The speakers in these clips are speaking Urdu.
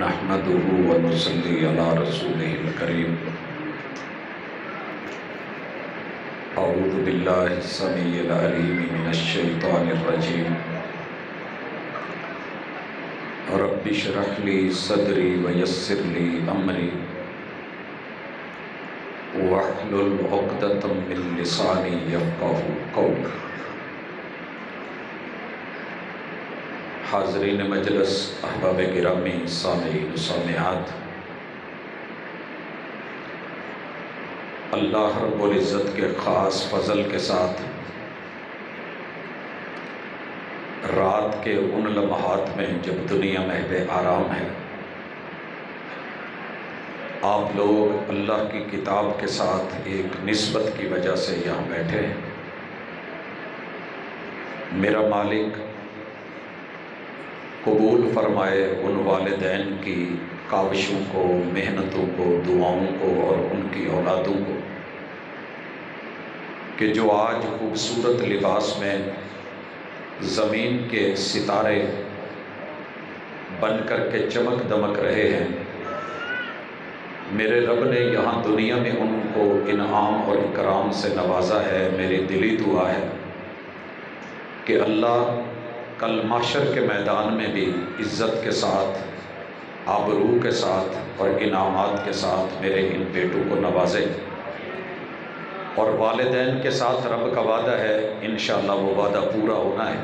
نحمده ونصلي على رسوله الكريم اعوذ باللہ السمیع العلیم من الشیطان الرجیم رب اشرح لي صدری ویسر لي امری واحلل عقدۃ من لسانی یفقہوا قولی۔ حاضرین مجلس، احباب گرامی، سامعین و سامعات، اللہ رب العزت کے خاص فضل کے ساتھ رات کے ان لمحات میں جب دنیا محض آرام ہے، آپ لوگ اللہ کی کتاب کے ساتھ ایک نسبت کی وجہ سے یہاں بیٹھے ہیں۔ میرا مالک قبول فرمائے ان والدین کی کاوشوں کو، محنتوں کو، دعاؤں کو اور ان کی اولادوں کو کہ جو آج خوبصورت لباس میں زمین کے ستارے بن کر کے چمک دمک رہے ہیں۔ میرے رب نے یہاں دنیا میں ان کو انعام اور اکرام سے نوازا ہے۔ میری دلی دعا ہے کہ اللہ کل محشر کے میدان میں بھی عزت کے ساتھ، آبرو کے ساتھ اور انعامات کے ساتھ میرے ان بیٹوں کو نوازے، اور والدین کے ساتھ رب کا وعدہ ہے انشاءاللہ وہ وعدہ پورا ہونا ہے۔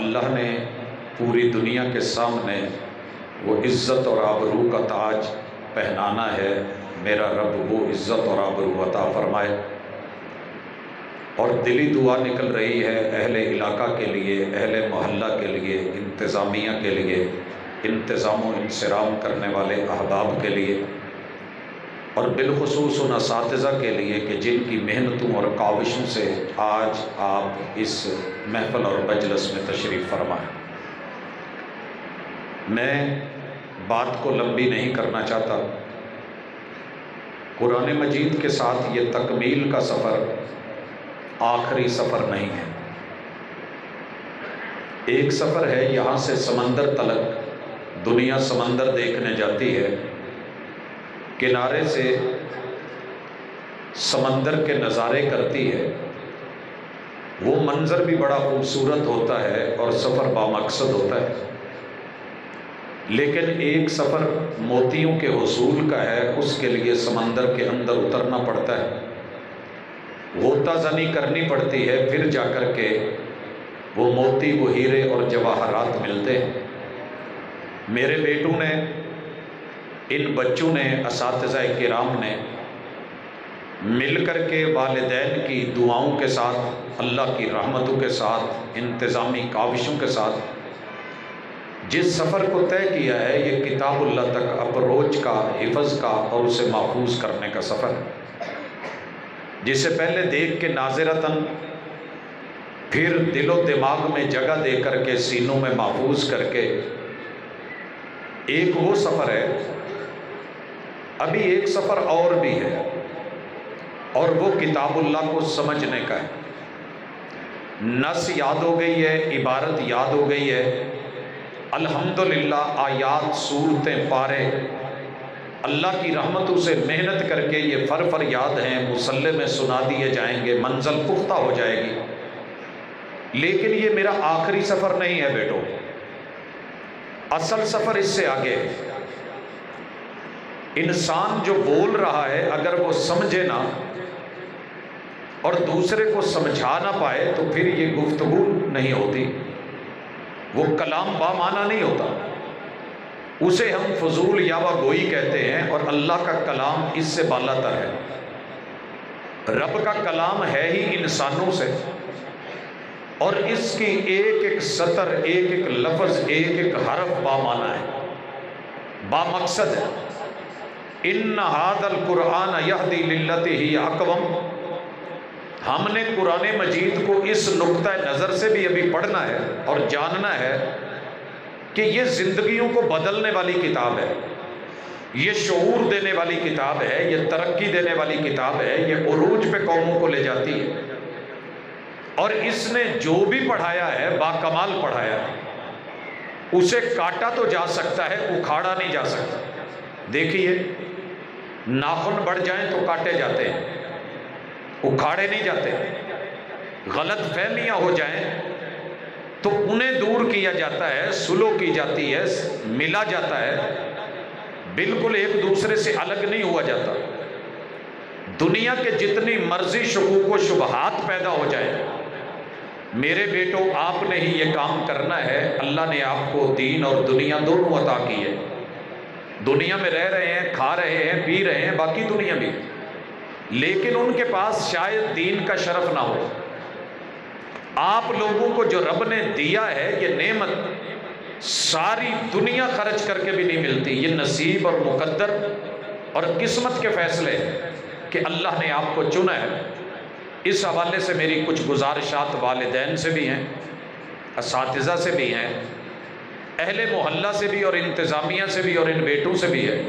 اللہ نے پوری دنیا کے سامنے وہ عزت اور آبرو کا تاج پہنانا ہے۔ میرا رب وہ عزت اور آبرو عطا فرمائے۔ اور دلی دعا نکل رہی ہے اہل علاقہ کے لیے، اہل محلہ کے لیے، انتظامیہ کے لیے، انتظام و انصرام کرنے والے احباب کے لیے، اور بالخصوص ان اساتذہ کے لیے کہ جن کی محنتوں اور کاوشوں سے آج آپ اس محفل اور مجلس میں تشریف فرمائیں۔ میں بات کو لمبی نہیں کرنا چاہتا۔ قرآن مجید کے ساتھ یہ تکمیل کا سفر آخری سفر نہیں ہے۔ ایک سفر ہے یہاں سے سمندر تلک، دنیا سمندر دیکھنے جاتی ہے، کنارے سے سمندر کے نظارے کرتی ہے، وہ منظر بھی بڑا خوبصورت ہوتا ہے اور سفر بامقصد ہوتا ہے۔ لیکن ایک سفر موتیوں کے حصول کا ہے، اس کے لیے سمندر کے اندر اترنا پڑتا ہے، غوطہ زنی کرنی پڑتی ہے، پھر جا کر کے وہ موتی، وہ ہیرے اور جواہرات ملتے ہیں۔ میرے بیٹوں نے، ان بچوں نے، اساتذہ کرام نے مل کر کے والدین کی دعاؤں کے ساتھ، اللہ کی رحمتوں کے ساتھ، انتظامی کاوشوں کے ساتھ جس سفر کو طے کیا ہے، یہ کتاب اللہ تک اپروچ کا، حفظ کا اور اسے محفوظ کرنے کا سفر ہے، جسے پہلے دیکھ کے ناظرتاً، پھر دل و دماغ میں جگہ دے کر کے، سینوں میں محفوظ کر کے۔ ایک وہ سفر ہے، ابھی ایک سفر اور بھی ہے، اور وہ کتاب اللہ کو سمجھنے کا ہے۔ نص یاد ہو گئی ہے، عبارت یاد ہو گئی ہے، الحمدللہ آیات، سورتیں، پارے اللہ کی رحمتوں سے محنت کر کے یہ فر یاد ہیں، مصلی میں سنا دیے جائیں گے، منزل پختہ ہو جائے گی۔ لیکن یہ میرا آخری سفر نہیں ہے بیٹو، اصل سفر اس سے آگے ہے۔ انسان جو بول رہا ہے اگر وہ سمجھے نہ اور دوسرے کو سمجھا نہ پائے تو پھر یہ گفتگو نہیں ہوتی، وہ کلام بامعنی نہیں ہوتا، اسے ہم فضول یاوہ گوئی کہتے ہیں، اور اللہ کا کلام اس سے بالا تر ہے۔ رب کا کلام ہے ہی انسانوں سے، اور اس کی ایک ایک سطر، ایک ایک لفظ، ایک ایک حرف بامعنی ہے، بامقصد ہے۔ ان ھذا القرآن یہدی للتی ہی اقوم۔ ہم نے قرآن مجید کو اس نقطہ نظر سے بھی ابھی پڑھنا ہے اور جاننا ہے کہ یہ زندگیوں کو بدلنے والی کتاب ہے، یہ شعور دینے والی کتاب ہے، یہ ترقی دینے والی کتاب ہے، یہ عروج پہ قوموں کو لے جاتی ہے، اور اس نے جو بھی پڑھایا ہے باکمال پڑھایا ہے۔ اسے کاٹا تو جا سکتا ہے، اکھاڑا نہیں جا سکتا۔ دیکھیے ناخن بڑھ جائیں تو کاٹے جاتے ہیں، اکھاڑے نہیں جاتے۔ غلط فہمیاں ہو جائیں تو انہیں دور کیا جاتا ہے، سلو کی جاتی ہے، ملا جاتا ہے، بالکل ایک دوسرے سے الگ نہیں ہوا جاتا۔ دنیا کے جتنی مرضی شکوک و شبہات پیدا ہو جائیں، میرے بیٹوں آپ نے ہی یہ کام کرنا ہے۔ اللہ نے آپ کو دین اور دنیا دونوں عطا کی ہے۔ دنیا میں رہ رہے ہیں، کھا رہے ہیں، پی رہے ہیں، باقی دنیا بھی، لیکن ان کے پاس شاید دین کا شرف نہ ہو۔ آپ لوگوں کو جو رب نے دیا ہے یہ نعمت ساری دنیا خرچ کر کے بھی نہیں ملتی۔ یہ نصیب اور مقدر اور قسمت کے فیصلے کہ اللہ نے آپ کو چنا ہے۔ اس حوالے سے میری کچھ گزارشات والدین سے بھی ہیں، اساتذہ سے بھی ہیں، اہل محلہ سے بھی اور انتظامیہ سے بھی اور ان بیٹوں سے بھی ہے۔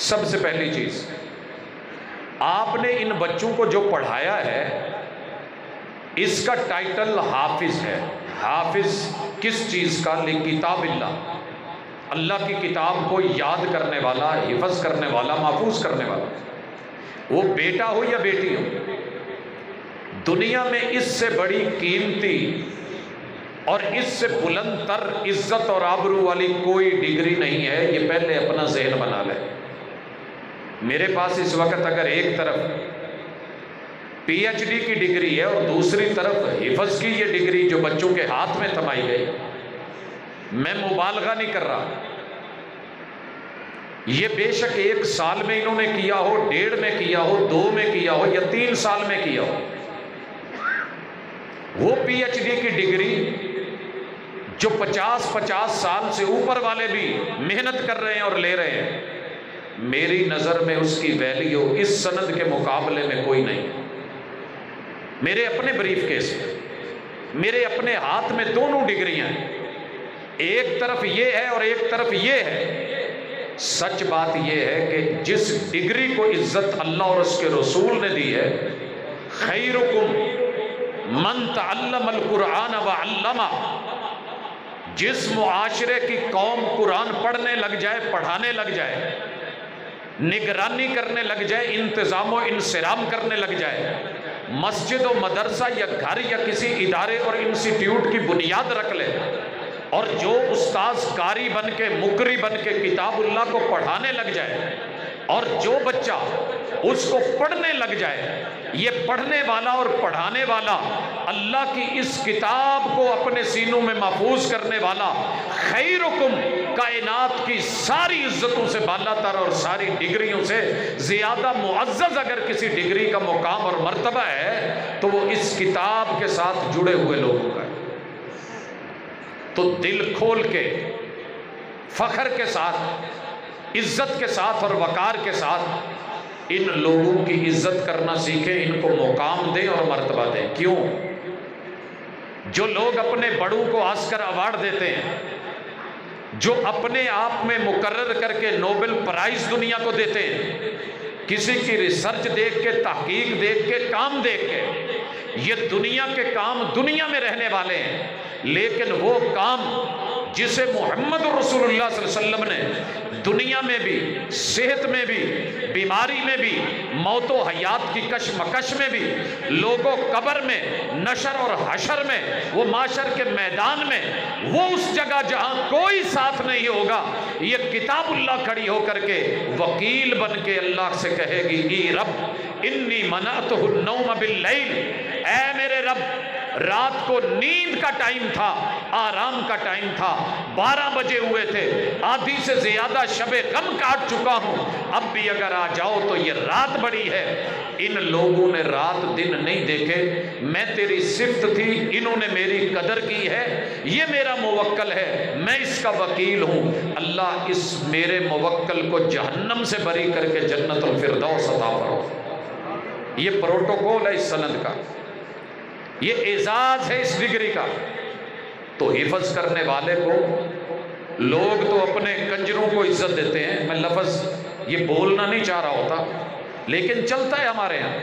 سب سے پہلی چیز، آپ نے ان بچوں کو جو پڑھایا ہے اس کا ٹائٹل حافظ ہے۔ حافظ کس چیز کا؟ لکتاب اللہ، اللہ کی کتاب کو یاد کرنے والا، حفظ کرنے والا، محفوظ کرنے والا، وہ بیٹا ہو یا بیٹی ہو۔ دنیا میں اس سے بڑی قیمتی اور اس سے بلند تر عزت اور آبرو والی کوئی ڈگری نہیں ہے، یہ پہلے اپنا ذہن بنا لے۔ میرے پاس اس وقت اگر ایک طرف پی ایچ ڈی کی ڈگری ہے اور دوسری طرف حفظ کی یہ ڈگری جو بچوں کے ہاتھ میں تھمائی گئی، میں مبالغہ نہیں کر رہا، یہ بے شک 1 سال میں انہوں نے کیا ہو، 1.5 میں کیا ہو، 2 میں کیا ہو یا 3 سال میں کیا ہو، وہ پی ایچ ڈی کی ڈگری جو 50 سال سے اوپر والے بھی محنت کر رہے ہیں اور لے رہے ہیں، میری نظر میں اس کی ویلیو اس سند کے مقابلے میں کوئی نہیں۔ میرے اپنے بریف کیس میں، میرے اپنے ہاتھ میں دونوں ڈگریاں ہیں، ایک طرف یہ ہے اور ایک طرف یہ ہے۔ سچ بات یہ ہے کہ جس ڈگری کو عزت اللہ اور اس کے رسول نے دی ہے، خیرکم من تعلم القرآن وعلمہ، جس معاشرے کی قوم قرآن پڑھنے لگ جائے، پڑھانے لگ جائے، نگرانی کرنے لگ جائے، انتظام و انصرام کرنے لگ جائے، مسجد و مدرسہ یا گھر یا کسی ادارے اور انسٹیٹیوٹ کی بنیاد رکھ لے، اور جو استاذ قاری بن کے، مقری بن کے کتاب اللہ کو پڑھانے لگ جائے، اور جو بچہ اس کو پڑھنے لگ جائے، یہ پڑھنے والا اور پڑھانے والا اللہ کی اس کتاب کو اپنے سینوں میں محفوظ کرنے والا، خیرکم، کائنات کی ساری عزتوں سے بالا تر اور ساری ڈگریوں سے زیادہ معزز اگر کسی ڈگری کا مقام اور مرتبہ ہے تو وہ اس کتاب کے ساتھ جڑے ہوئے لوگوں کا ہے۔ تو دل کھول کے، فخر کے ساتھ، عزت کے ساتھ اور وقار کے ساتھ ان لوگوں کی عزت کرنا سیکھیں، ان کو مقام دیں اور مرتبہ دیں۔ کیوں؟ جو لوگ اپنے بڑوں کو آسکر ایوارڈ دیتے ہیں، جو اپنے آپ میں مقرر کر کے نوبل پرائز دنیا کو دیتے ہیں، کسی کی ریسرچ دیکھ کے، تحقیق دیکھ کے، کام دیکھ کے، یہ دنیا کے کام دنیا میں رہنے والے ہیں، لیکن وہ کام جسے محمد رسول اللہ صلی اللہ علیہ وسلم نے دنیا میں بھی، صحت میں بھی، بیماری میں بھی، موت و حیات کی کشمکش میں بھی، لوگوں قبر میں، نشر اور حشر میں، وہ معاشر کے میدان میں، وہ اس جگہ جہاں کوئی ساتھ نہیں ہوگا، یہ کتاب اللہ کھڑی ہو کر کے وکیل بن کے اللہ سے کہے گی، ای رب انی منعتہ النوم باللیل، اے میرے رب رات کو نیند کا ٹائم تھا، آرام کا ٹائم تھا، 12 بجے ہوئے تھے، آدھی سے زیادہ شب غم کاٹ چکا ہوں، اب بھی اگر آ جاؤ تو یہ رات بڑی ہے۔ ان لوگوں نے رات دن نہیں دیکھے، میں تیری صفت تھی، انہوں نے میری قدر کی ہے، یہ میرا موکل ہے، میں اس کا وکیل ہوں، اللہ اس میرے موکل کو جہنم سے بری کر کے جنت الفردوس عطا فرما۔ یہ پروٹوکول ہے اس سند کا، یہ اعزاز ہے اس ڈگری کا۔ تو حفظ کرنے والے کو لوگ تو اپنے کنجروں کو عزت دیتے ہیں، میں لفظ یہ بولنا نہیں چاہ رہا ہوتا لیکن چلتا ہے ہمارے یہاں،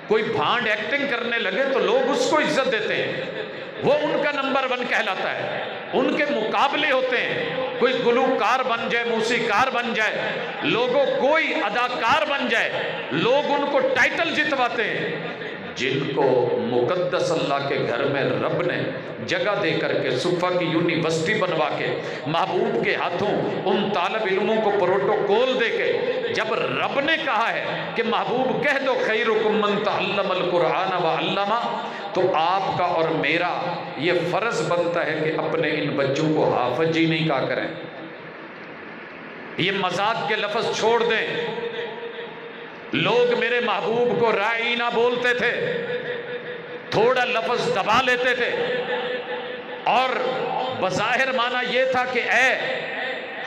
کوئی بھانڈ ایکٹنگ کرنے لگے تو لوگ اس کو عزت دیتے ہیں، وہ ان کا نمبر 1 کہلاتا ہے۔ ان کے مقابلے ہوتے ہیں، کوئی گلوکار بن جائے، موسیقار بن جائے، لوگوں کوئی اداکار بن جائے، لوگ ان کو ٹائٹل جتواتے ہیں۔ جن کو مقدس اللہ کے گھر میں رب نے جگہ دے کر کے صفہ کی یونیورسٹی بنوا کے محبوب کے ہاتھوں ان طالب علموں کو پروٹوکول دے کے، جب رب نے کہا ہے کہ محبوب کہہ دو خیرکم من تعلم القرآن وعلمہ، تو آپ کا اور میرا یہ فرض بنتا ہے کہ اپنے ان بچوں کو حافظ جی نہیں کہا کریں، یہ مذاق کے لفظ چھوڑ دیں۔ لوگ میرے محبوب کو راعی نہ بولتے تھے، تھوڑا لفظ دبا لیتے تھے، اور بظاہر معنی یہ تھا کہ اے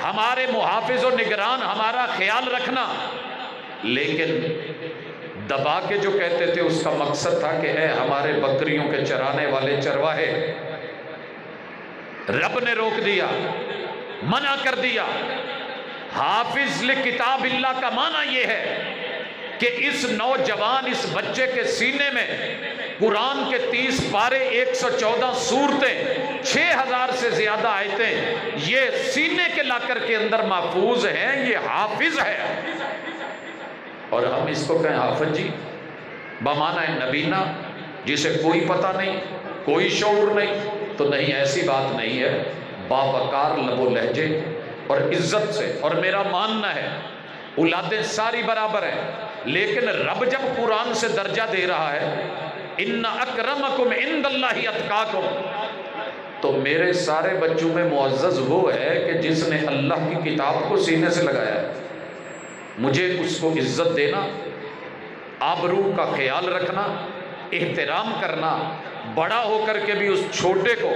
ہمارے محافظ و نگران ہمارا خیال رکھنا، لیکن دبا کے جو کہتے تھے اس کا مقصد تھا کہ اے ہمارے بکریوں کے چرانے والے چرواہے۔ رب نے روک دیا، منع کر دیا۔ حافظ لکتاب اللہ کا معنی یہ ہے کہ اس نوجوان، اس بچے کے سینے میں قرآن کے 30 پارے، 114 سورتیں، 6000 سے زیادہ آیتیں یہ سینے کے لاکر کے اندر محفوظ ہیں، یہ حافظ ہے۔ اور ہم اس کو کہیں حافظ جی بمعنی نبینا، جسے کوئی پتہ نہیں، کوئی شعور نہیں، تو نہیں، ایسی بات نہیں ہے۔ باوقار لب و لہجے اور عزت سے، اور میرا ماننا ہے اولادیں ساری برابر ہیں، لیکن رب جب قرآن سے درجہ دے رہا ہے ان اکرمکم عند اللہ اتقاکم، تو میرے سارے بچوں میں معزز وہ ہے کہ جس نے اللہ کی کتاب کو سینے سے لگایا ہے۔ مجھے اس کو عزت دینا، آبرو کا خیال رکھنا، احترام کرنا، بڑا ہو کر کے بھی اس چھوٹے کو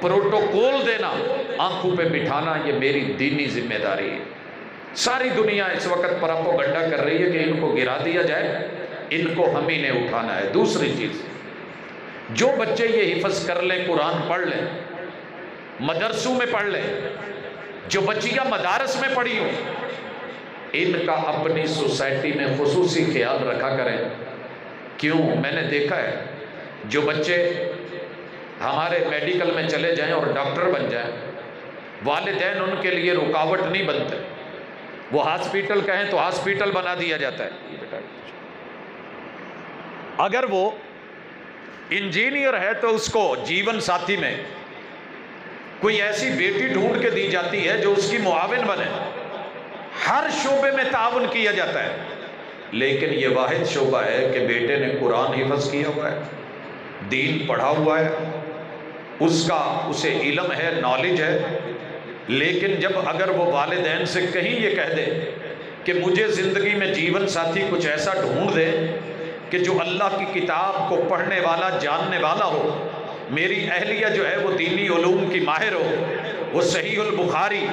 پروٹوکول دینا، آنکھوں پہ بٹھانا، یہ میری دینی ذمہ داری ہے۔ ساری دنیا اس وقت پراپوگنڈا کر رہی ہے کہ ان کو گرا دیا جائے، ان کو ہم ہی نے اٹھانا ہے۔ دوسری چیز، جو بچے یہ حفظ کر لیں، قرآن پڑھ لیں، مدرسوں میں پڑھ لیں، جو بچیاں مدارس میں پڑھی ہوں، ان کا اپنی سوسائٹی میں خصوصی خیال رکھا کریں۔ کیوں؟ میں نے دیکھا ہے جو بچے ہمارے میڈیکل میں چلے جائیں اور ڈاکٹر بن جائیں، والدین ان کے لیے رکاوٹ نہیں بنتے، وہ ہاسپیٹل کہیں تو ہاسپیٹل بنا دیا جاتا ہے۔ اگر وہ انجینئر ہے تو اس کو جیون ساتھی میں کوئی ایسی بیٹی ڈھونڈ کے دی جاتی ہے جو اس کی معاون بنے۔ ہر شعبے میں تعاون کیا جاتا ہے، لیکن یہ واحد شعبہ ہے کہ بیٹے نے قرآن حفظ کیا ہوا ہے، دین پڑھا ہوا ہے، اسے علم ہے، نالج ہے، لیکن جب اگر وہ والدین سے کہیں یہ کہہ دے کہ مجھے زندگی میں جیون ساتھی کچھ ایسا ڈھونڈ دے کہ جو اللہ کی کتاب کو پڑھنے والا، جاننے والا ہو، میری اہلیہ جو ہے وہ دینی علوم کی ماہر ہو، وہ صحیح البخاری،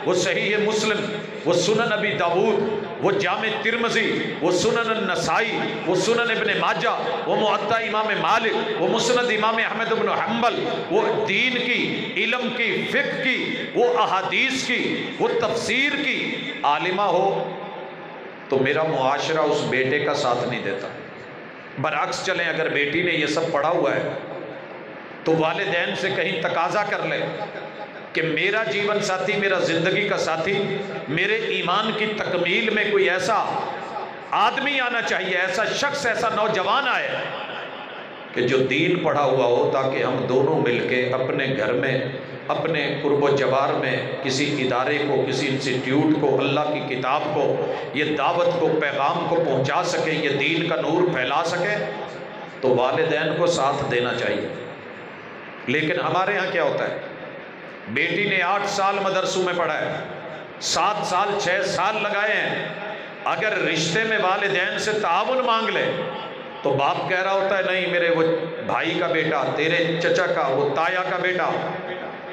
وہ صحیح مسلم، وہ سنن ابی داود، وہ جامع ترمذی، وہ سنن النسائی، وہ سنن ابن ماجہ، وہ موطا امام مالک، وہ مسند امام احمد بن حنبل، وہ دین کی، علم کی، فقہ کی، وہ احادیث کی، وہ تفسیر کی عالمہ ہو، تو میرا معاشرہ اس بیٹے کا ساتھ نہیں دیتا۔ برعکس چلیں، اگر بیٹی نے یہ سب پڑھا ہوا ہے تو والدین سے کہیں تقاضا کر لے کہ میرا جیون ساتھی، میرا زندگی کا ساتھی، میرے ایمان کی تکمیل میں کوئی ایسا آدمی آنا چاہیے، ایسا شخص، ایسا نوجوان آئے کہ جو دین پڑھا ہوا ہو، تاکہ ہم دونوں مل کے اپنے گھر میں، اپنے قرب و جوار میں کسی ادارے کو، کسی انسٹیٹیوٹ کو، اللہ کی کتاب کو، یہ دعوت کو، پیغام کو پہنچا سکیں، یہ دین کا نور پھیلا سکیں، تو والدین کو ساتھ دینا چاہیے۔ لیکن ہمارے ہاں کیا ہوتا ہے، بیٹی نے 8 سال مدرسوں میں پڑھا ہے، 7 سال 6 سال لگائے ہیں، اگر رشتے میں والدین سے تعاون مانگ لے تو باپ کہہ رہا ہوتا ہے نہیں میرے وہ بھائی کا بیٹا، تیرے چچا کا، وہ تایا کا بیٹا،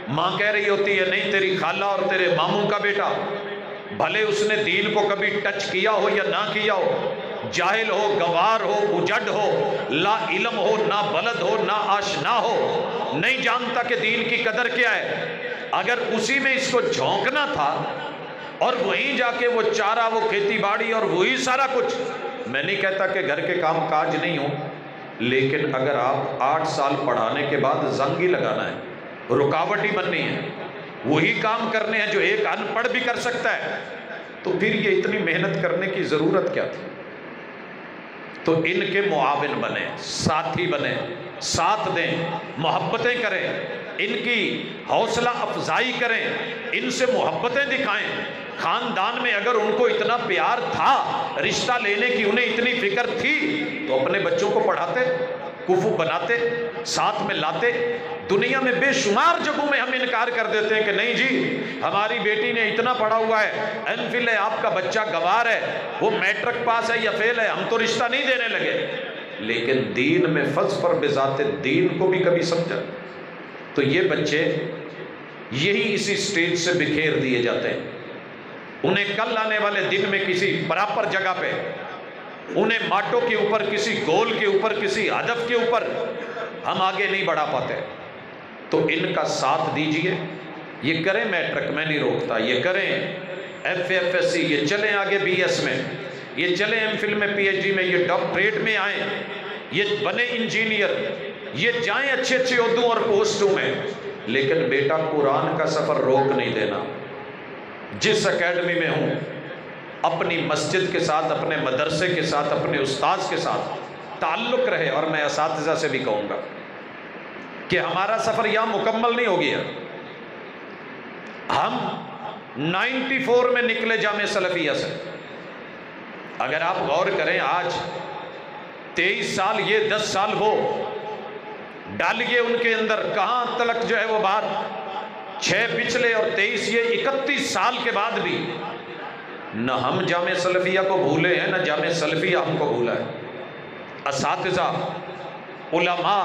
ماں کہہ رہی ہوتی ہے نہیں تیری خالہ اور تیرے ماموں کا بیٹا، بھلے اس نے دین کو کبھی ٹچ کیا ہو یا نہ کیا ہو، جاہل ہو، گوار ہو، اجڑ ہو، لا علم ہو، نہ بلد ہو، نہ آشنا ہو، نہیں جانتا کہ دین کی قدر کیا ہے، اگر اسی میں اس کو جھونکنا تھا اور وہیں جا کے وہ چارہ، وہ کھیتی باڑی اور وہی سارا کچھ، میں نہیں کہتا کہ گھر کے کام کاج نہیں ہوں، لیکن اگر آپ 8 سال پڑھانے کے بعد زنگ ہی لگانا ہے رکاوٹ ہی بننی ہے، وہی کام کرنے ہیں جو ایک ان پڑھ بھی کر سکتا ہے، تو پھر یہ اتنی محنت کرنے کی ضرورت کیا تھی؟ تو ان کے معاون بنیں، ساتھی بنیں، ساتھ دیں، محبتیں کریں، ان کی حوصلہ افزائی کریں، ان سے محبتیں دکھائیں۔ خاندان میں اگر ان کو اتنا پیار تھا، رشتہ لینے کی انہیں اتنی فکر تھی، تو اپنے بچوں کو پڑھاتے، کفو بناتے، ساتھ میں لاتے۔ دنیا میں بے شمار جگہوں میں ہم انکار کر دیتے ہیں کہ نہیں جی ہماری بیٹی نے اتنا پڑھا ہوا ہے، ایم فل ہے، آپ کا بچہ گوار ہے، وہ میٹرک پاس ہے یا فیل ہے، ہم تو رشتہ نہیں دینے لگے۔ لیکن دین میں فضفر بذات دین کو بھی کبھی سمجھا؟ تو یہ بچے یہی اسی سٹیج سے بکھیر دیے جاتے ہیں۔ انہیں کل آنے والے دن میں کسی پراپر جگہ پہ، انہیں ماٹو کے اوپر، کسی گول کے اوپر، کسی ہدف کے اوپر ہم آگے نہیں بڑھا پاتے۔ تو ان کا ساتھ دیجئے، یہ کریں میٹرک، میں نہیں روکتا، یہ کریں F A F S C, یہ چلیں آگے بی ایس میں، یہ چلیں ایم فل میں، پی ایچ ڈی میں، یہ ڈاکٹریٹ میں آئیں، یہ بنے انجینئر، یہ جائیں اچھے اچھے عہدوں اور پوسٹوں میں، لیکن بیٹا قرآن کا سفر روک نہیں دینا۔ جس اکیڈمی میں ہوں، اپنی مسجد کے ساتھ، اپنے مدرسے کے ساتھ، اپنے استاذ کے ساتھ تعلق رہے۔ اور میں اساتذہ سے بھی کہوں گا کہ ہمارا سفر یہاں مکمل نہیں ہو گیا۔ ہم 94 میں نکلے جامعہ سلفیہ سے، اگر آپ غور کریں آج 23 سال یہ 10 سال وہ ڈالیے ان کے اندر، کہاں تلک جو ہے وہ بات، 6 پچھلے اور 23 یہ 31 سال کے بعد بھی نہ ہم جامعہ سلفیہ کو بھولے ہیں، نہ جامعہ سلفیہ ہم کو بھولا ہے۔ اساتذہ، علماء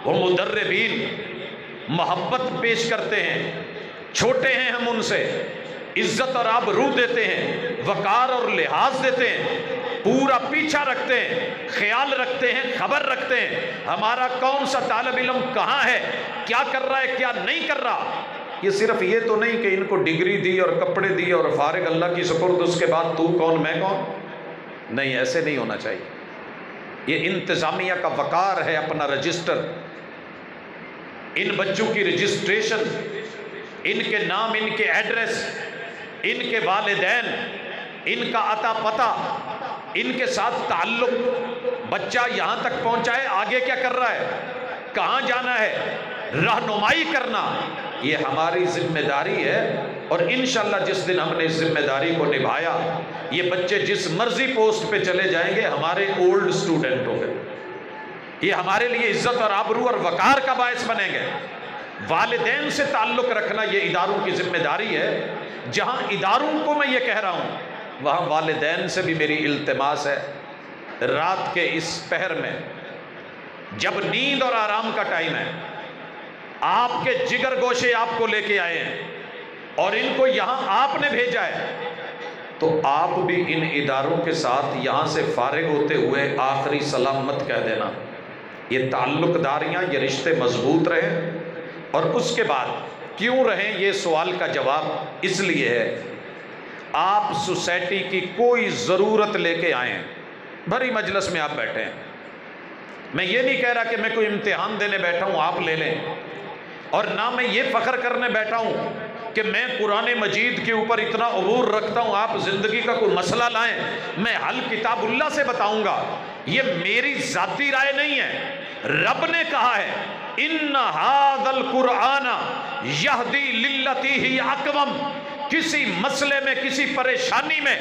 و مدربین محبت پیش کرتے ہیں، چھوٹے ہیں ہم ان سے، عزت اور آبرو دیتے ہیں، وقار اور لحاظ دیتے ہیں، پورا پیچھا رکھتے ہیں، خیال رکھتے ہیں، خبر رکھتے ہیں ہمارا کون سا طالب علم کہاں ہے، کیا کر رہا ہے، کیا نہیں کر رہا۔ یہ صرف یہ تو نہیں کہ ان کو ڈگری دی اور کپڑے دیے اور فارغ اللہ کی سپرد، اس کے بعد تو کون میں کون، نہیں، ایسے نہیں ہونا چاہیے۔ یہ انتظامیہ کا وقار ہے، اپنا رجسٹر، ان بچوں کی رجسٹریشن، ان کے نام، ان کے ایڈریس، ان کے والدین، ان کا عطا پتہ، ان کے ساتھ تعلق، بچہ یہاں تک پہنچا ہے، آگے کیا کر رہا ہے، کہاں جانا ہے، رہنمائی کرنا، یہ ہماری ذمہ داری ہے۔ اور انشاءاللہ جس دن ہم نے اس ذمہ داری کو نبھایا، یہ بچے جس مرضی پوسٹ پہ چلے جائیں گے ہمارے اولڈ اسٹوڈنٹ ہوں گے، یہ ہمارے لیے عزت اور آبرو اور وقار کا باعث بنیں گے۔ والدین سے تعلق رکھنا یہ اداروں کی ذمہ داری ہے۔ جہاں اداروں کو میں یہ کہہ رہا ہوں، وہاں والدین سے بھی میری التماس ہے، رات کے اس پہر میں جب نیند اور آرام کا ٹائم ہے، آپ کے جگر گوشے آپ کو لے کے آئے ہیں اور ان کو یہاں آپ نے بھیجا ہے، تو آپ بھی ان اداروں کے ساتھ یہاں سے فارغ ہوتے ہوئے آخری سلام مت کہہ دینا۔ یہ تعلق داریاں، یہ رشتے مضبوط رہیں۔ اور اس کے بعد کیوں رہیں، یہ سوال کا جواب اس لیے ہے، آپ سوسائٹی کی کوئی ضرورت لے کے آئیں، بھری مجلس میں آپ بیٹھے ہیں، میں یہ نہیں کہہ رہا کہ میں کوئی امتحان دینے بیٹھا ہوں آپ لے لیں، اور نہ میں یہ فخر کرنے بیٹھا ہوں کہ میں قرآن مجید کے اوپر اتنا عبور رکھتا ہوں، آپ زندگی کا کوئی مسئلہ لائیں میں حل کتاب اللہ سے بتاؤں گا۔ یہ میری ذاتی رائے نہیں ہے، رب نے کہا ہے ان ھذا القرآن یہدی للتی ہی اقوم۔ کسی مسئلے میں، کسی پریشانی میں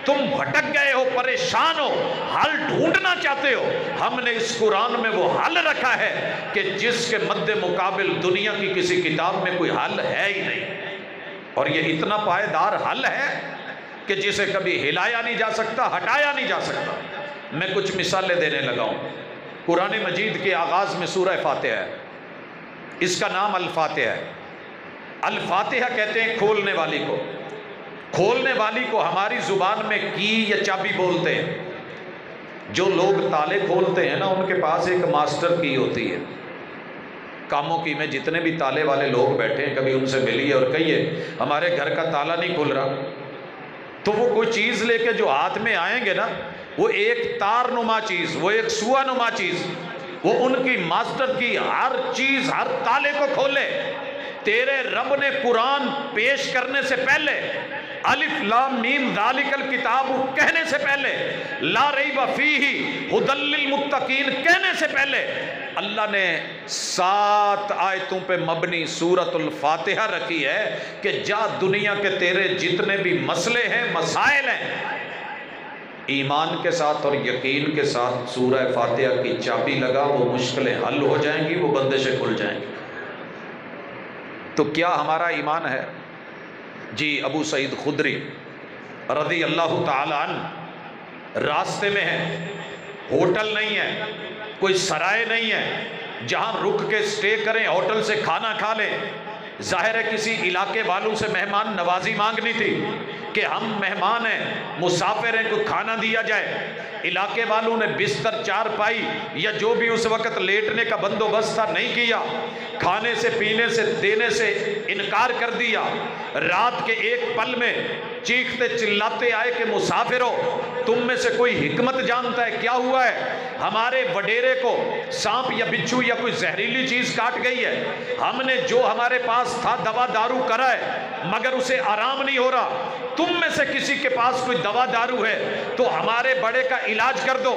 تم بھٹک گئے ہو، پریشان ہو، حل ڈھونڈنا چاہتے ہو، ہم نے اس قرآن میں وہ حل رکھا ہے کہ جس کے مد مقابل دنیا کی کسی کتاب میں کوئی حل ہے ہی نہیں۔ اور یہ اتنا پائیدار حل ہے کہ جسے کبھی ہلایا نہیں جا سکتا، ہٹایا نہیں جا سکتا۔ میں کچھ مثالیں دینے لگا ہوں۔ قرآن مجید کے آغاز میں سورہ فاتحہ ہے، اس کا نام الفاتحہ ہے۔ الفاتحہ کہتے ہیں کھولنے والی کو، کھولنے والی کو ہماری زبان میں کی یا چابی بولتے ہیں۔ جو لوگ تالے کھولتے ہیں نا، ان کے پاس ایک ماسٹر کی ہوتی ہے۔ کاموں کی میں جتنے بھی تالے والے لوگ بیٹھے ہیں، کبھی ان سے ملیے اور کہیے ہمارے گھر کا تالا نہیں کھل رہا، تو وہ کوئی چیز لے کے جو ہاتھ میں آئیں گے نا، وہ ایک تار نما چیز، وہ ایک سوا نما چیز، وہ ان کی ماسٹر کی ہر چیز، ہر تالے کو کھولے۔ تیرے رب نے قرآن پیش کرنے سے پہلے، الف لام میم ذالک الکتاب کہنے سے پہلے، لا ریب فیہ ھدی للمتقین کہنے سے پہلے، اللہ نے 7 آیتوں پہ مبنی سورۃ الفاتحہ رکھی ہے کہ جا دنیا کے تیرے جتنے بھی مسئلے ہیں، مسائل ہیں، ایمان کے ساتھ اور یقین کے ساتھ سورہ فاتحہ کی چابی لگا، وہ مشکلیں حل ہو جائیں گی، وہ بندشیں کھل جائیں گی۔ تو کیا ہمارا ایمان ہے؟ جی ابو سعید خدری رضی اللہ تعالی عنہ راستے میں ہے، ہوٹل نہیں ہے، کوئی سرائے نہیں ہے جہاں رک کے سٹے کریں، ہوٹل سے کھانا کھا لیں۔ ظاہر ہے کسی علاقے والوں سے مہمان نوازی مانگنی تھی کہ ہم مہمان ہیں، مسافر ہیں، کوئی کھانا دیا جائے۔ علاقے والوں نے بستر چارپائی یا جو بھی اس وقت لیٹنے کا بندوبست تھا نہیں کیا، کھانے سے پینے سے دینے سے انکار کر دیا۔ رات کے ایک پل میں چیختے چلاتے آئے کہ مسافرو، تم میں سے کوئی حکمت جانتا ہے، کیا ہوا ہے؟ ہمارے وڈیرے کو سانپ یا بچھو یا کوئی زہریلی چیز کاٹ گئی ہے، ہم نے جو ہمارے پاس تھا دوا دارو کرا ہے مگر اسے آرام نہیں ہو رہا، تم میں سے کسی کے پاس کوئی دوا دارو ہے تو ہمارے بڑے کا علاج کر دو۔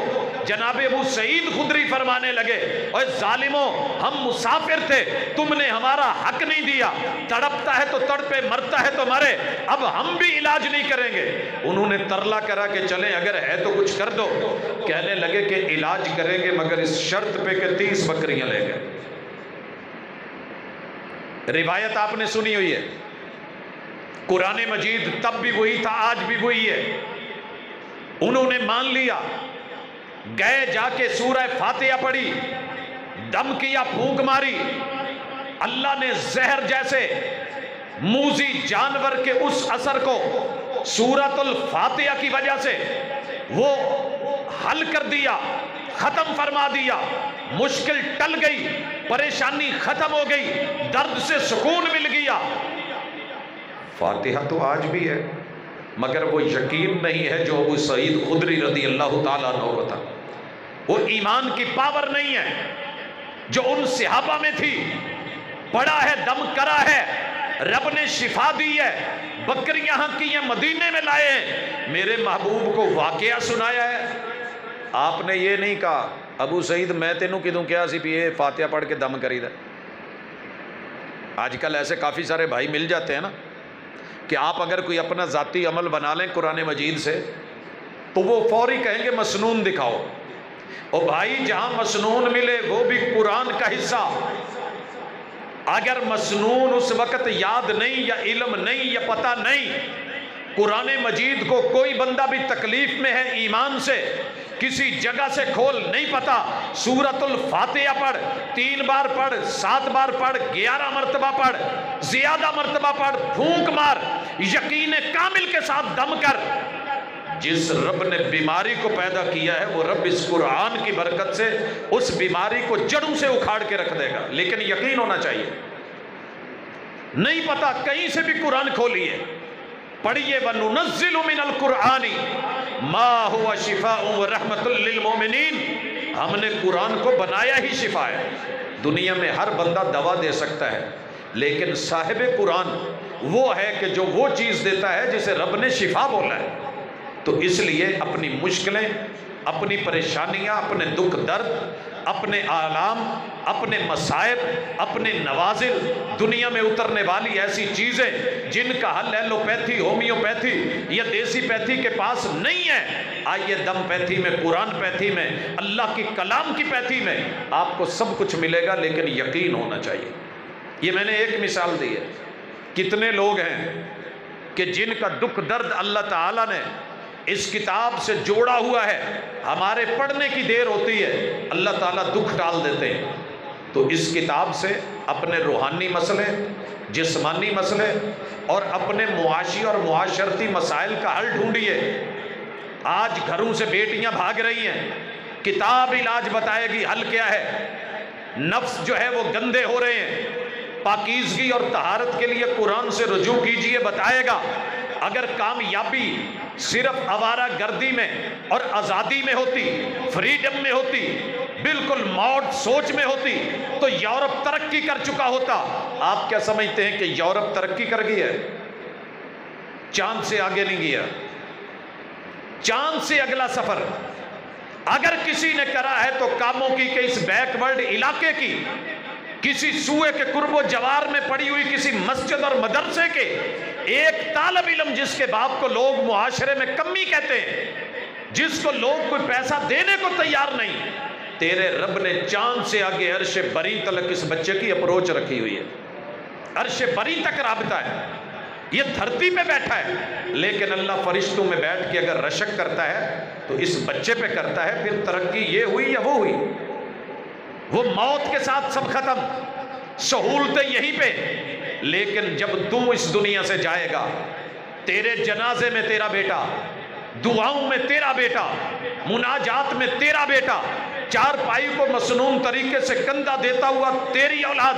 جناب ابو سعید خدری فرمانے لگے، اوے ظالموں، ہم مسافر تھے، تم نے ہمارا حق نہیں دیا، تڑپتا ہے تو تڑپے، مرتا ہے تو مرے، اب ہم بھی علاج نہیں کریں گے۔ انہوں نے ترلا کرا کہ چلیں اگر ہے تو کچھ کر دو۔ کہنے لگے کہ علاج کریں گے مگر اس شرط پہ کہ 30 بکریاں لیں گے۔ روایت آپ نے سنی ہوئی ہے، قرآن مجید تب بھی وہی تھا، آج بھی وہی ہے۔ انہوں نے مان لیا، گئے جا کے سورہ فاتحہ پڑھی، دم کیا، پھونک ماری، اللہ نے زہر جیسے موذی جانور کے اس اثر کو سورۃ الفاتحہ کی وجہ سے وہ حل کر دیا، ختم فرما دیا، مشکل ٹل گئی، پریشانی ختم ہو گئی، درد سے سکون مل گیا۔ فاتحہ تو آج بھی ہے مگر وہ یقین نہیں ہے جو ابو سعید خدری رضی اللہ تعالیٰ عنہ کو تھا، وہ ایمان کی پاور نہیں ہے جو ان صحابہ میں تھی۔ پڑا ہے، دم کرا ہے، رب نے شفا دی ہے، بکریاں کی ہیں، مدینے میں لائے ہیں، میرے محبوب کو واقعہ سنایا ہے۔ آپ نے یہ نہیں کہا ابو سعید میں تینوں کدوں کیا سی پیے فاتحہ پڑھ کے دم کری دا۔ آج کل ایسے کافی سارے بھائی مل جاتے ہیں نا کہ آپ اگر کوئی اپنا ذاتی عمل بنا لیں قرآن مجید سے تو وہ فوری کہیں گے مسنون دکھاؤ، اور بھائی جہاں مسنون ملے وہ بھی قرآن کا حصہ۔ اگر مسنون اس وقت یاد نہیں یا علم نہیں یا پتہ نہیں، قرآن مجید کو کوئی بندہ بھی تکلیف میں ہے ایمان سے، کسی جگہ سے کھول نہیں پتا، سورۃ الفاتحہ پڑھ، 3 بار پڑھ، 7 بار پڑھ، 11 مرتبہ پڑھ، زیادہ مرتبہ پڑھ، پھونک مار، یقین کامل کے ساتھ دم کر۔ جس رب نے بیماری کو پیدا کیا ہے وہ رب اس قرآن کی برکت سے اس بیماری کو جڑوں سے اکھاڑ کے رکھ دے گا، لیکن یقین ہونا چاہیے۔ نہیں پتا کہیں سے بھی قرآن کھولیے، پڑھیے، وَنُنَزِّلُ مِنَ الْقُرْآنِ مَا هُوَ شِفَاءٌ وَرَحْمَةٌ لِّلْمُؤْمِنِينَ۔ ہم نے قرآن کو بنایا ہی شفا ہے۔ دنیا میں ہر بندہ دوا دے سکتا ہے لیکن صاحب قرآن وہ ہے کہ جو وہ چیز دیتا ہے جسے رب نے شفا بولا ہے۔ تو اس لیے اپنی مشکلیں، اپنی پریشانیاں، اپنے دکھ درد، اپنے آلام، اپنے مصائب، اپنے نوازل، دنیا میں اترنے والی ایسی چیزیں جن کا حل ایلوپیتھی، ہومیوپیتھی یا دیسی پیتھی کے پاس نہیں ہے، آئیے دم پیتھی میں، قرآن پیتھی میں، اللہ کی کلام کی پیتھی میں آپ کو سب کچھ ملے گا، لیکن یقین ہونا چاہیے۔ یہ میں نے ایک مثال دی ہے، کتنے لوگ ہیں کہ جن کا دکھ درد اللہ تعالیٰ نے اس کتاب سے جوڑا ہوا ہے، ہمارے پڑھنے کی دیر ہوتی ہے اللہ تعالیٰ دکھ ڈال دیتے ہیں۔ تو اس کتاب سے اپنے روحانی مسئلے، جسمانی مسئلے اور اپنے معاشی اور معاشرتی مسائل کا حل ڈھونڈیے۔ آج گھروں سے بیٹیاں بھاگ رہی ہیں، کتاب علاج بتائے گی، حل کیا ہے؟ نفس جو ہے وہ گندے ہو رہے ہیں، پاکیزگی اور طہارت کے لیے قرآن سے رجوع کیجئے، بتائے گا۔ اگر کامیابی صرف آوارہ گردی میں اور آزادی میں ہوتی، فریڈم میں ہوتی، بالکل موت سوچ میں ہوتی تو یورپ ترقی کر چکا ہوتا۔ آپ کیا سمجھتے ہیں کہ یورپ ترقی کر گئی ہے؟ چاند سے آگے نہیں گیا، چاند سے اگلا سفر اگر کسی نے کرا ہے تو کاموں کی کہ اس بیک ورڈ علاقے کی کسی سوئے کے قرب و جوار میں پڑی ہوئی کسی مسجد اور مدرسے کے ایک طالب علم جس کے باپ کو لوگ معاشرے میں کمی کہتے ہیں، جس کو لوگ کوئی پیسہ دینے کو تیار نہیں، تیرے رب نے چاند سے آگے عرش بری تلک اس بچے کی اپروچ رکھی ہوئی ہے، عرش بری تک رابطہ ہے، یہ دھرتی پہ بیٹھا ہے، لیکن اللہ فرشتوں میں بیٹھ کے اگر رشک کرتا ہے تو اس بچے پہ کرتا ہے۔ پھر ترقی یہ ہوئی یا وہ ہوئی؟ وہ موت کے ساتھ سب ختم، سہولتیں یہیں پہ، لیکن جب تو اس دنیا سے جائے گا، تیرے جنازے میں تیرا بیٹا، دعاؤں میں تیرا بیٹا، مناجات میں تیرا بیٹا، چار پائی کو مسنون طریقے سے کندھا دیتا ہوا تیری اولاد،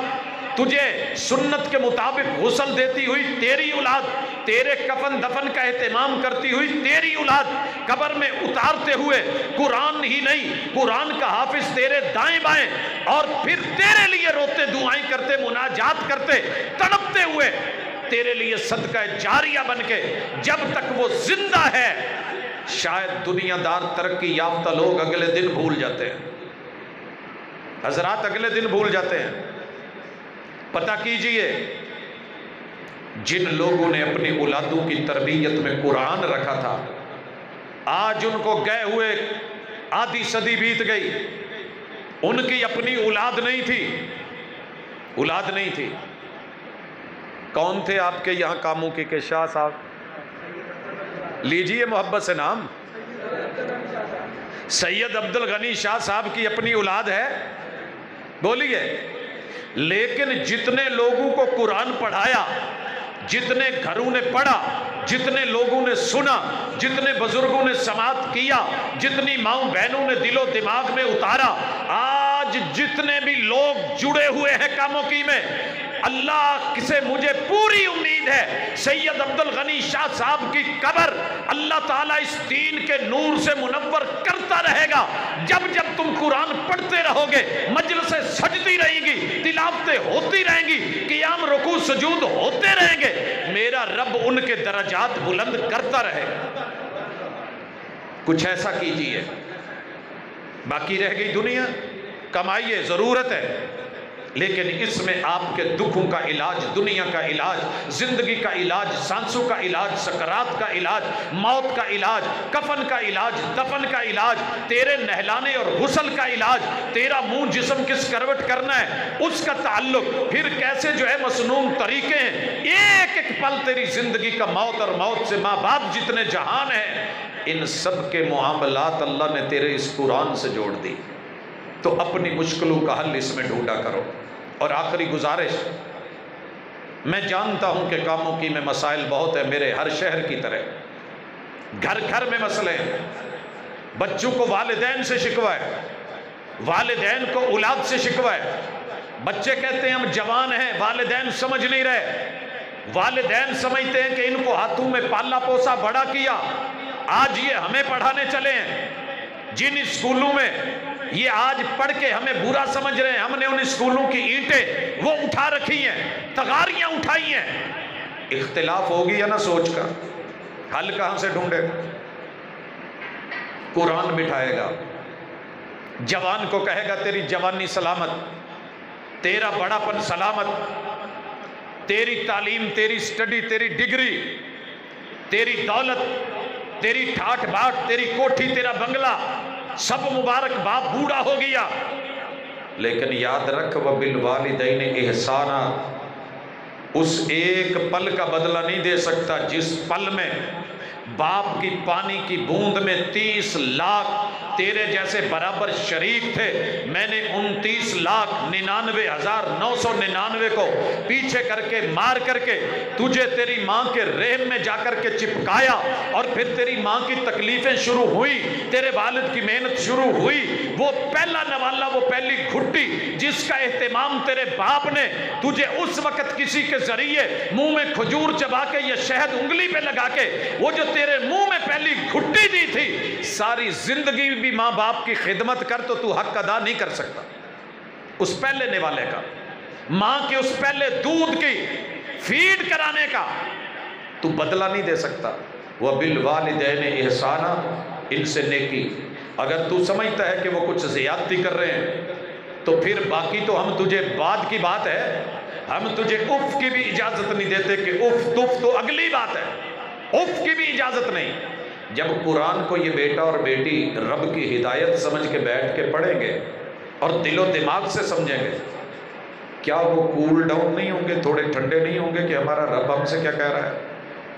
تجھے سنت کے مطابق غسل دیتی ہوئی تیری اولاد، تیرے کفن دفن کا اہتمام کرتی ہوئی تیری اولاد، قبر میں اتارتے ہوئے قرآن ہی نہیں قرآن کا حافظ تیرے دائیں بائیں، اور پھر تیرے لیے روتے دعائیں کرتے مناجات کرتے تڑپتے ہوئے تیرے لیے صدقہ جاریہ بن کے جب تک وہ زندہ ہے۔ شاید دنیا دار ترقی یافتہ لوگ اگلے دن بھول جاتے ہیں، حضرات اگلے دن بھول جاتے ہیں۔ پتہ کیجئے جن لوگوں نے اپنی اولادوں کی تربیت میں قرآن رکھا تھا، آج ان کو گئے ہوئے آدھی صدی بیت گئی، ان کی اپنی اولاد نہیں تھی، اولاد نہیں تھی۔ کون تھے آپ کے یہاں کاموں کی کہ شاہ صاحب لیجئے محبت سے نام، سید عبد الغنی شاہ صاحب کی اپنی اولاد ہے؟ بولیے۔ لیکن جتنے لوگوں کو قرآن پڑھایا، جتنے گھروں نے پڑھا، جتنے لوگوں نے سنا، جتنے بزرگوں نے سماعت کیا، جتنی ماؤں بہنوں نے دل و دماغ میں اتارا، آج جتنے بھی لوگ جڑے ہوئے ہیں کاموں کی میں، اللہ سے مجھے پوری امید ہے سید عبد الغنی شاہ صاحب کی قبر اللہ تعالیٰ اس دین کے نور سے منور کرتا رہے گا۔ جب جب تم قرآن پڑھتے رہو گے، مجلسیں سجتی رہیں گی، تلاوتیں ہوتی رہیں گی، قیام رکوع سجود ہوتے رہیں گے، میرا رب ان کے درجات بلند کرتا رہے گا۔ کچھ ایسا کیجئے۔ باقی رہ گئی دنیا، کمائیے، ضرورت ہے، لیکن اس میں آپ کے دکھوں کا علاج، دنیا کا علاج، زندگی کا علاج، سانسوں کا علاج، سکرات کا علاج، موت کا علاج، کفن کا علاج، دفن کا علاج، تیرے نہلانے اور غسل کا علاج، تیرا منہ جسم کس کروٹ کرنا ہے اس کا تعلق، پھر کیسے جو ہے مسنون طریقے ہیں، ایک ایک پل تیری زندگی کا، موت اور موت سے ماں باپ جتنے جہان ہیں، ان سب کے معاملات اللہ نے تیرے اس قرآن سے جوڑ دی۔ تو اپنی مشکلوں کا حل اس میں ڈھونڈا کرو۔ اور آخری گزارش، میں جانتا ہوں کہ کاموں کی میں مسائل بہت ہیں، میرے ہر شہر کی طرح گھر گھر میں مسئلے ہیں، بچوں کو والدین سے شکوہ ہے، والدین کو اولاد سے شکوہ ہے، بچے کہتے ہیں ہم جوان ہیں، والدین سمجھ نہیں رہے، والدین سمجھتے ہیں کہ ان کو ہاتھوں میں پالا پوسا بڑا کیا، آج یہ ہمیں پڑھانے چلے ہیں، جن اسکولوں میں یہ آج پڑھ کے ہمیں برا سمجھ رہے ہیں، ہم نے ان اسکولوں کی اینٹیں وہ اٹھا رکھی ہیں، تغاریاں اٹھائی ہیں۔ اختلاف ہوگی یا نہ سوچ کا، حل کہاں سے ڈھونڈے؟ قرآن بٹھائے گا، جوان کو کہے گا تیری جوانی سلامت، تیرا بڑا پن سلامت، تیری تعلیم، تیری سٹڈی، تیری ڈگری، تیری دولت، تیری ٹھاٹ باٹ، تیری کوٹھی، تیرا بنگلہ، سب مبارک، باپ بوڑھا ہو گیا، لیکن یاد رکھ وَبِالْوَالِدَيْنِ إِحْسَانًا، اس ایک پل کا بدلہ نہیں دے سکتا جس پل میں باپ کی پانی کی بوند میں 30 لاکھ تیرے جیسے برابر شریک تھے، میں نے 29,99,999 کو پیچھے کر کے مار کر کے تجھے تیری ماں کے رحم میں جا کر کے چپکایا، اور پھر تیری ماں کی تکلیفیں شروع ہوئی، تیرے والد کی محنت شروع ہوئی، وہ پہلا نوالا، وہ پہلی گھٹی جس کا اہتمام تیرے باپ نے تجھے اس وقت کسی کے ذریعے منہ میں کھجور چبا کے یا شہد انگلی پہ لگا کے وہ جو تیرے منہ میں پہلی گھٹی دی تھی، ساری زندگی بھی ماں باپ کی خدمت کر تو حق ادا نہیں کر سکتا اس پہلے نوالے کا، ماں کے اس پہلے دودھ کی فیڈ کرانے کا تو بدلہ نہیں دے سکتا۔ وَبِالْوَالِدَيْنِ إِحْسَانًا، ان سے نیکی۔ اگر تو سمجھتا ہے کہ وہ کچھ زیادتی کر رہے ہیں تو پھر باقی تو ہم تجھے بعد کی بات ہے، ہم تجھے اف کی بھی اجازت نہیں دیتے کہ اف تف تو اگلی بات ہے، اف کی بھی اجازت نہیں۔ جب قرآن کو یہ بیٹا اور بیٹی رب کی ہدایت سمجھ کے بیٹھ کے پڑھیں گے اور دل و دماغ سے سمجھیں گے، کیا وہ کول ڈاؤن نہیں ہوں گے، تھوڑے ٹھنڈے نہیں ہوں گے کہ ہمارا رب ہم سے کیا کہہ رہا ہے؟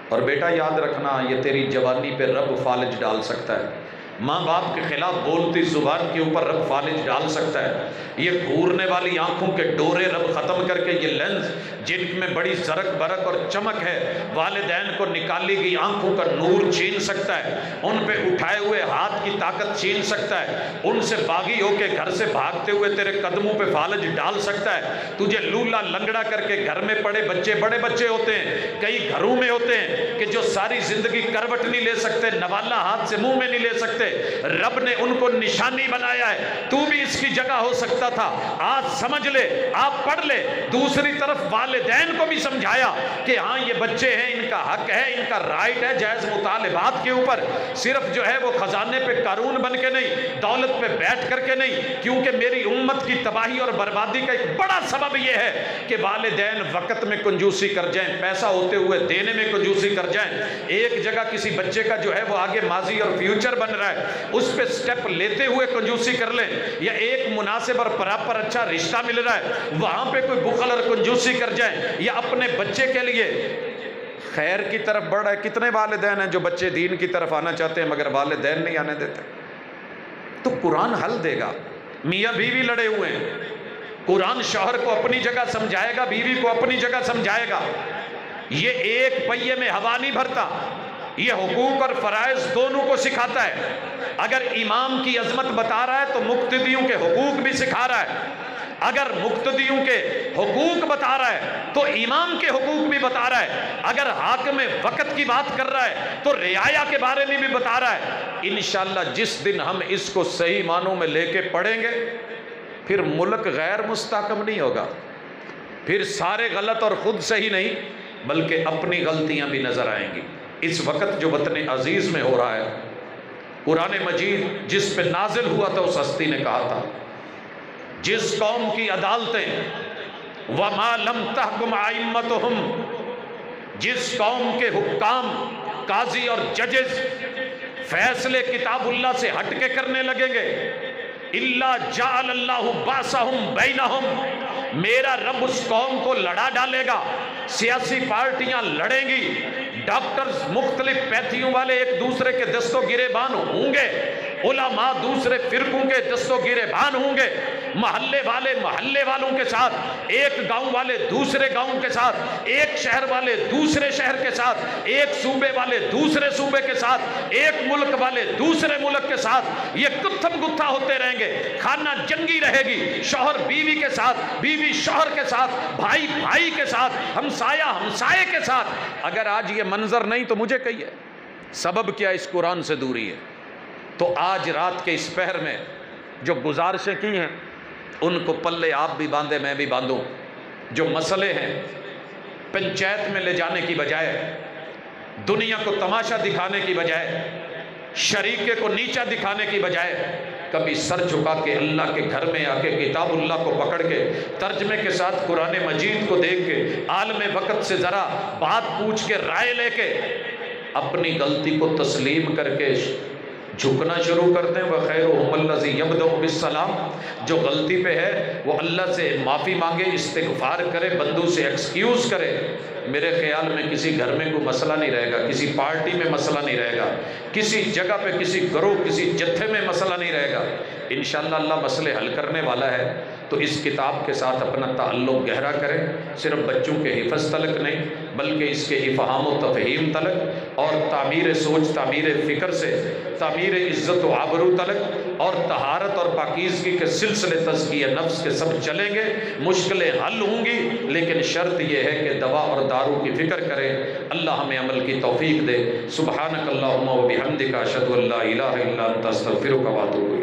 اور بیٹا یاد رکھنا، یہ تیری جوانی پہ رب فالج ڈال سکتا ہے، ماں باپ کے خلاف بولتی زبان کے اوپر رب فالج ڈال سکتا ہے، یہ گھورنے والی آنکھوں کے ڈورے رب ختم کر کے یہ لینز جن میں بڑی زرق برق اور چمک ہے، والدین کو نکالی گئی آنکھوں کا نور چھین سکتا ہے، ان پہ اٹھائے ہوئے ہاتھ کی طاقت چھین سکتا ہے، ان سے باغی ہو کے گھر سے بھاگتے ہوئے تیرے قدموں پہ فالج ڈال سکتا ہے، تجھے لولا لنگڑا کر کے گھر میں پڑے بچے، بڑے بچے ہوتے ہیں، کئی گھروں میں ہوتے ہیں کہ جو ساری زندگی کروٹ نہیں لے سکتے، نوالا ہاتھ سے منہ میں نہیں لے سکتے، رب نے ان کو نشانی بنایا ہے، تو بھی اس کی جگہ ہو سکتا تھا۔ آج سمجھ لے، آپ پڑھ لے، دوسری طرف والدین کو بھی سمجھایا کہ ہاں یہ بچے ہیں، ان کا حق ہے، ان کا رائٹ ہے جائز مطالبات کے اوپر، صرف جو ہے وہ خزانے پہ قارون بن کے نہیں، دولت پہ بیٹھ کر کے نہیں، کیونکہ میری امت کی تباہی اور بربادی کا ایک بڑا سبب یہ ہے کہ والدین وقت میں کنجوسی کر جائیں، پیسہ ہوتے ہوئے دینے میں کنجوسی کر جائیں۔ ایک جگہ کسی بچے کا جو ہے وہ آگے ماضی اور فیوچر بن رہا ہے، اس پہ سٹیپ لیتے ہوئے کنجوسی کر لیں، یا ایک مناسب اور پراپر اچھا رشتہ مل رہا ہے وہاں پہ کوئی بخل اور کنجوسی کر جائیں، یا اپنے بچے کے لیے خیر کی طرف بڑھ رہا ہے۔ کتنے والدین ہیں جو بچے دین کی طرف آنا چاہتے ہیں مگر والدین نہیں آنے دیتے؟ تو قرآن حل دے گا۔ میاں بیوی لڑے ہوئے ہیں، قرآن شوہر کو اپنی جگہ سمجھائے گا، بیوی کو اپنی جگہ سمجھائے گا۔ یہ ایک پہیے میں ہوا نہیں بھرتا، یہ حقوق اور فرائض دونوں کو سکھاتا ہے۔ اگر امام کی عظمت بتا رہا ہے تو مقتدیوں کے حقوق بھی سکھا رہا ہے، اگر مقتدیوں کے حقوق بتا رہا ہے تو امام کے حقوق بھی بتا رہا ہے، اگر حاکم وقت کی بات کر رہا ہے تو رعایا کے بارے میں بھی بتا رہا ہے۔ انشاءاللہ جس دن ہم اس کو صحیح معنوں میں لے کے پڑھیں گے پھر ملک غیر مستحکم نہیں ہوگا، پھر سارے غلط اور خود صحیح نہیں بلکہ اپنی غلطیاں بھی نظر آئیں گی۔ اس وقت جو وطن عزیز میں ہو رہا ہے، قرآن مجید جس پہ نازل ہوا تھا اس ہستی نے کہا تھا، جس قوم کی عدالتیں وَمَا لَمْ تَحْكُمْ أَئِمَّتُهُمْ، جس قوم کے حکام، قاضی اور ججز فیصلے کتاب اللہ سے ہٹ کے کرنے لگیں گے، إِلَّا جَعَلَ اللَّهُ بَعْثَهُمْ بَيْنَهُمْ، میرا رب اس قوم کو لڑا ڈالے گا، سیاسی پارٹیاں لڑیں گی، ڈاکٹرز مختلف پیتھیوں والے ایک دوسرے کے دست و گریبان ہوں گے، علماء دوسرے فرقوں کے دست و گریبان ہوں گے، محلے والے محلے والوں کے ساتھ، ایک گاؤں والے دوسرے گاؤں کے ساتھ، ایک شہر والے دوسرے شہر کے ساتھ، ایک صوبے والے دوسرے صوبے کے ساتھ، ایک ملک والے دوسرے ملک کے ساتھ، یہ کتھم گتھا ہوتے رہیں گے، خانہ جنگی رہے گی، شوہر بیوی کے ساتھ، بیوی شوہر کے ساتھ، بھائی بھائی کے ساتھ، ہمسایہ ہمسائے کے ساتھ۔ اگر آج یہ منظر نہیں تو مجھے کہیے سبب کیا اس قرآن سے دوری ہے؟ تو آج رات کے اس پہر میں جو گزارشیں کی ہیں ان کو پلے آپ بھی باندھے میں بھی باندھوں۔ جو مسئلے ہیں پنچایت میں لے جانے کی بجائے، دنیا کو تماشا دکھانے کی بجائے، شریکے کو نیچا دکھانے کی بجائے، کبھی سر جھکا کے اللہ کے گھر میں آ کے کتاب اللہ کو پکڑ کے ترجمے کے ساتھ قرآن مجید کو دیکھ کے عالم وقت سے ذرا بات پوچھ کے رائے لے کے اپنی غلطی کو تسلیم کر کے جھکنا شروع کر دیں۔ وَخَيْرُهُمُ الَّذِي يَبْدَأُ بِالسَّلَامِ، جو غلطی پہ ہے وہ اللہ سے معافی مانگے، استغفار کرے، بندوں سے ایکسکیوز کرے۔ میرے خیال میں کسی گھر میں کوئی مسئلہ نہیں رہے گا، کسی پارٹی میں مسئلہ نہیں رہے گا، کسی جگہ پہ کسی گروہ کسی جتھے میں مسئلہ نہیں رہے گا۔ انشاءاللہ اللہ مسئلے حل کرنے والا ہے۔ تو اس کتاب کے ساتھ اپنا تعلق گہرا کریں، صرف بچوں کے حفظ تلک نہیں بلکہ اس کے افہام و تفہیم تلک، اور تعمیر سوچ، تعمیر فکر سے تعمیر عزت و آبرو تلک اور طہارت اور پاکیزگی کے سلسلے تزکیہ نفس کے سب چلیں گے، مشکلیں حل ہوں گی، لیکن شرط یہ ہے کہ دوا اور دارو کی فکر کریں۔ اللہ ہمیں عمل کی توفیق دے۔ سبحانک اللہم و بحمدک، اشہد ان لا الہ الا انت، استغفرک و اتوب الیک۔